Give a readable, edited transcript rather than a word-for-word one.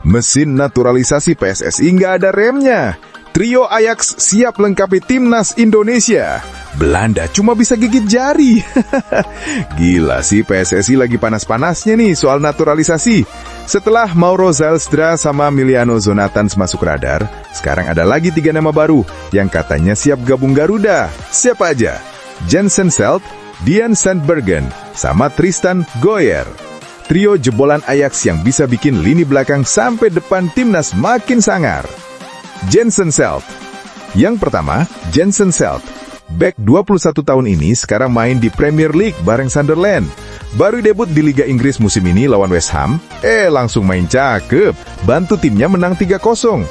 Mesin naturalisasi PSSI nggak ada remnya. Trio Ajax siap lengkapi timnas Indonesia. Belanda cuma bisa gigit jari. Gila sih, PSSI lagi panas-panasnya nih soal naturalisasi. Setelah Mauro Zylstra sama Miliano Zonatans masuk radar, sekarang ada lagi 3 nama baru yang katanya siap gabung Garuda. Siapa aja? Jensen Selt, Dian Sandbergen, sama Tristan Goyer. Trio jebolan Ajax yang bisa bikin lini belakang sampai depan timnas makin sangar. Jensen Selt. Yang pertama, Jensen Selt. Bek 21 tahun ini sekarang main di Premier League bareng Sunderland. Baru debut di Liga Inggris musim ini lawan West Ham, langsung main cakep. Bantu timnya menang 3-0.